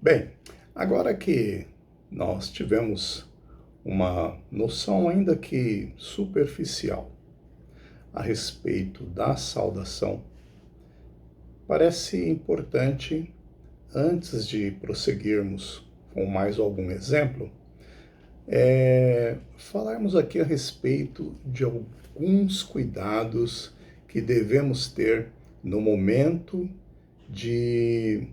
Bem, agora que nós tivemos uma noção, ainda que superficial, a respeito da saudação, parece importante, antes de prosseguirmos com mais algum exemplo, falarmos aqui a respeito de alguns cuidados que devemos ter no momento de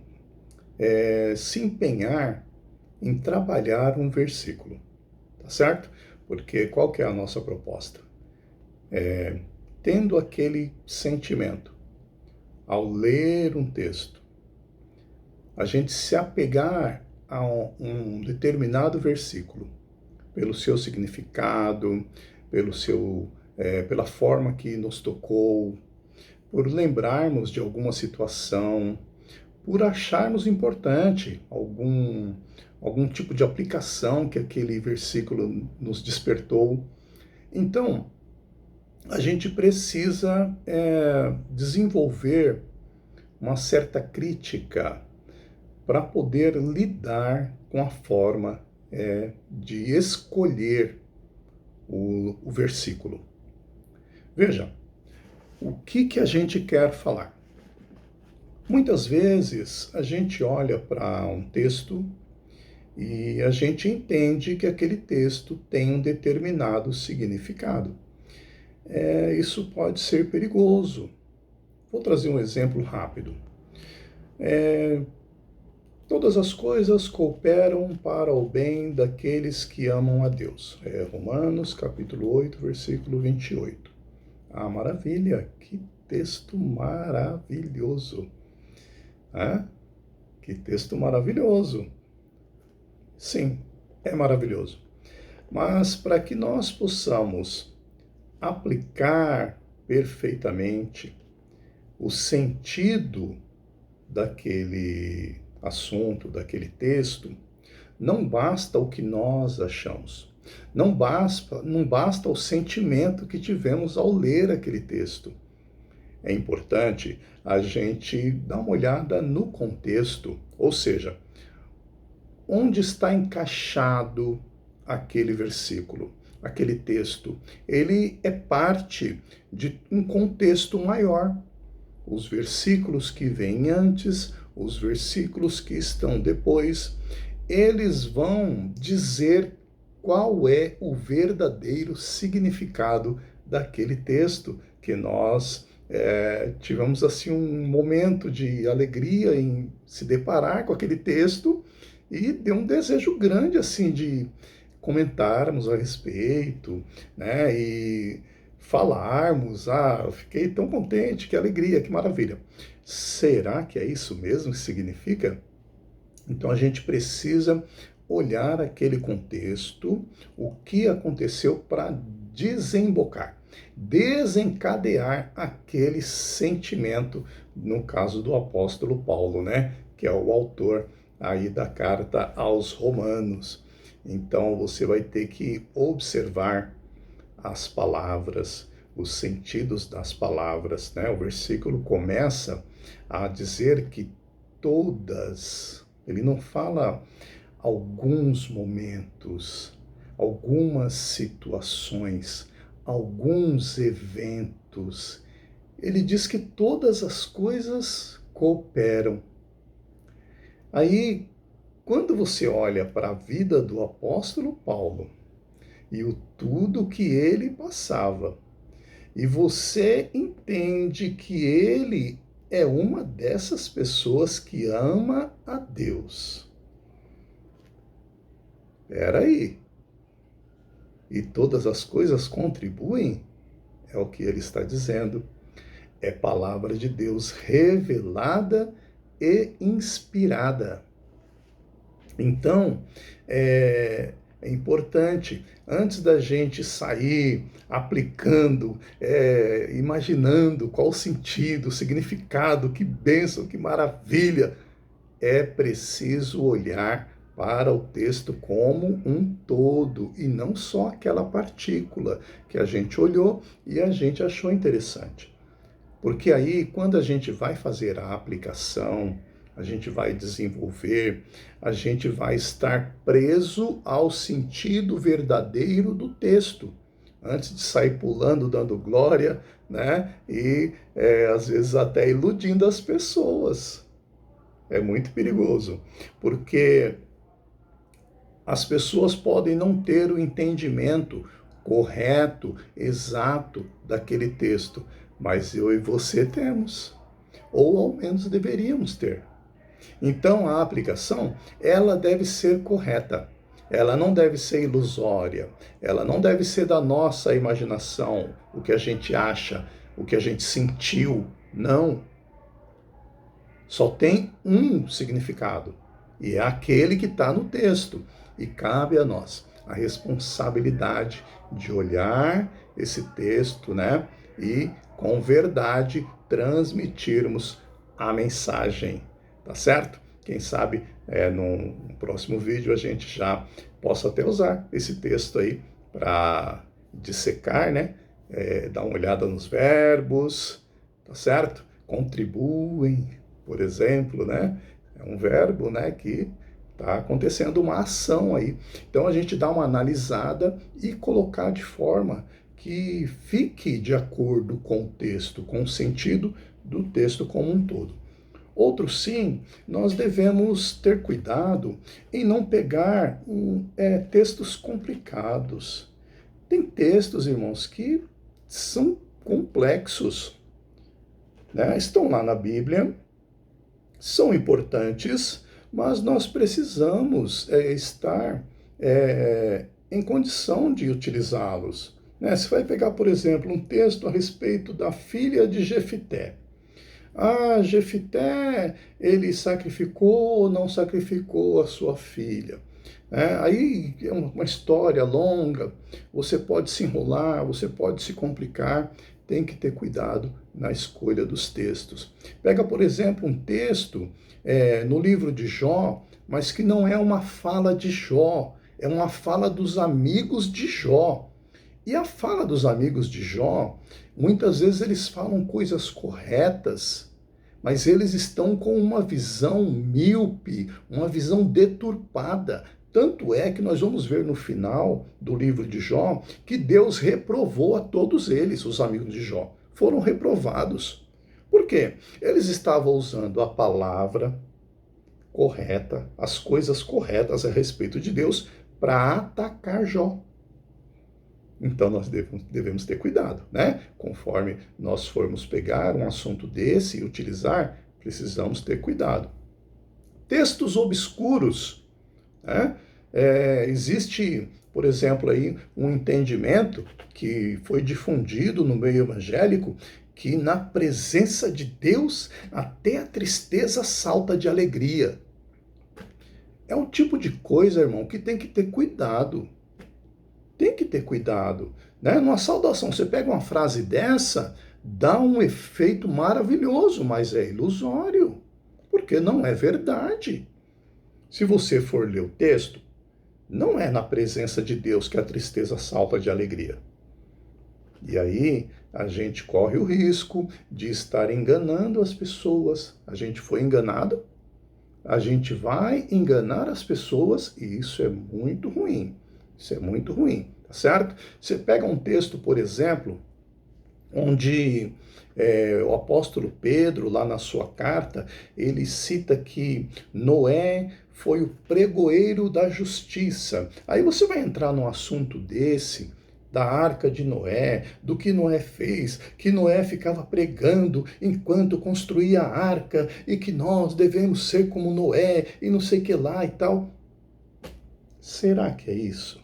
se empenhar em trabalhar um versículo, tá certo? Porque qual que é a nossa proposta? Tendo aquele sentimento, ao ler um texto, a gente se apegar a um determinado versículo, pelo seu significado, pela forma que nos tocou, por lembrarmos de alguma situação, por acharmos importante algum tipo de aplicação que aquele versículo nos despertou. Então, a gente precisa desenvolver uma certa crítica para poder lidar com a forma de escolher o versículo. Veja, o que a gente quer falar? Muitas vezes a gente olha para um texto e a gente entende que aquele texto tem um determinado significado. Isso pode ser perigoso. Vou trazer um exemplo rápido. Todas as coisas cooperam para o bem daqueles que amam a Deus. Romanos capítulo 8, versículo 28. Ah, maravilha! Que texto maravilhoso! Que texto maravilhoso! Sim, é maravilhoso. Mas para que nós possamos aplicar perfeitamente o sentido daquele assunto, daquele texto, não basta o que nós achamos. Não basta o sentimento que tivemos ao ler aquele texto. É importante a gente dar uma olhada no contexto, ou seja, onde está encaixado aquele versículo, aquele texto. Ele é parte de um contexto maior. Os versículos que vêm antes, os versículos que estão depois, eles vão dizer qual é o verdadeiro significado daquele texto que nós tivemos assim um momento de alegria em se deparar com aquele texto e deu um desejo grande assim de comentarmos a respeito, né? E falarmos, eu fiquei tão contente, que alegria, que maravilha. Será que é isso mesmo que significa? Então a gente precisa olhar aquele contexto, o que aconteceu para desencadear aquele sentimento, no caso do apóstolo Paulo, né? Que é o autor aí da carta aos Romanos. Então você vai ter que observar as palavras, os sentidos das palavras, né? O versículo começa a dizer que todas, ele não fala alguns momentos, algumas situações, alguns eventos. Ele diz que todas as coisas cooperam. Aí, quando você olha para a vida do apóstolo Paulo e o tudo que ele passava, e você entende que ele é uma dessas pessoas que ama a Deus. Espera aí. E todas as coisas contribuem? É o que ele está dizendo. É palavra de Deus revelada e inspirada. Então, é importante, antes da gente sair aplicando, imaginando qual o sentido, o significado, que bênção, que maravilha, é preciso olhar para o texto como um todo e não só aquela partícula que a gente olhou e a gente achou interessante. Porque aí, quando a gente vai fazer a aplicação, a gente vai desenvolver, a gente vai estar preso ao sentido verdadeiro do texto, antes de sair pulando, dando glória, né? E às vezes até iludindo as pessoas. É muito perigoso, porque as pessoas podem não ter o entendimento correto, exato daquele texto, mas eu e você temos, ou ao menos deveríamos ter. Então a aplicação, ela deve ser correta. Ela não deve ser ilusória. Ela não deve ser da nossa imaginação, o que a gente acha, o que a gente sentiu. Não. Só tem um significado, e é aquele que está no texto. E cabe a nós a responsabilidade de olhar esse texto, né? E com verdade transmitirmos a mensagem, tá certo? Quem sabe no próximo vídeo a gente já possa até usar esse texto aí para dissecar, né? Dar uma olhada nos verbos, tá certo? Contribuem, por exemplo, né? É um verbo, né, que está acontecendo uma ação aí. Então a gente dá uma analisada e colocar de forma que fique de acordo com o texto, com o sentido do texto como um todo. Outro sim, nós devemos ter cuidado em não pegar textos complicados. Tem textos, irmãos, que são complexos, né? Estão lá na Bíblia, são importantes, mas nós precisamos estar em condição de utilizá-los. Né? Você vai pegar, por exemplo, um texto a respeito da filha de Jefité. Ah, Jefité, ele sacrificou ou não sacrificou a sua filha? Aí é uma história longa, você pode se enrolar, você pode se complicar, tem que ter cuidado na escolha dos textos. Pega, por exemplo, um texto no livro de Jó, mas que não é uma fala de Jó, é uma fala dos amigos de Jó. E a fala dos amigos de Jó, muitas vezes eles falam coisas corretas, mas eles estão com uma visão míope, uma visão deturpada. Tanto é que nós vamos ver no final do livro de Jó que Deus reprovou a todos eles, os amigos de Jó. Foram reprovados. Por quê? Eles estavam usando a palavra correta, as coisas corretas a respeito de Deus para atacar Jó. Então nós devemos ter cuidado, né? Conforme nós formos pegar um assunto desse e utilizar, precisamos ter cuidado. Textos obscuros, né? Existe, por exemplo, aí um entendimento que foi difundido no meio evangélico que na presença de Deus até a tristeza salta de alegria. É um tipo de coisa, irmão, que tem que ter cuidado. Tem que ter cuidado, né? Numa saudação, você pega uma frase dessa, dá um efeito maravilhoso, mas é ilusório, porque não é verdade. Se você for ler o texto, não é na presença de Deus que a tristeza salta de alegria. E aí a gente corre o risco de estar enganando as pessoas. A gente foi enganado, a gente vai enganar as pessoas e isso é muito ruim. Isso é muito ruim, tá certo? Você pega um texto, por exemplo, onde o apóstolo Pedro, lá na sua carta, ele cita que Noé foi o pregoeiro da justiça. Aí você vai entrar num assunto desse, da arca de Noé, do que Noé fez, que Noé ficava pregando enquanto construía a arca, e que nós devemos ser como Noé, e não sei o que lá e tal. Será que é isso?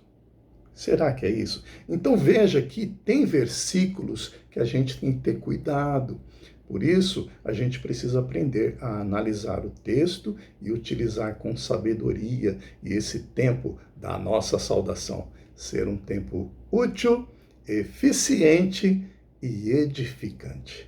Será que é isso? Então veja que tem versículos que a gente tem que ter cuidado. Por isso, a gente precisa aprender a analisar o texto e utilizar com sabedoria, e esse tempo da nossa saudação ser um tempo útil, eficiente e edificante.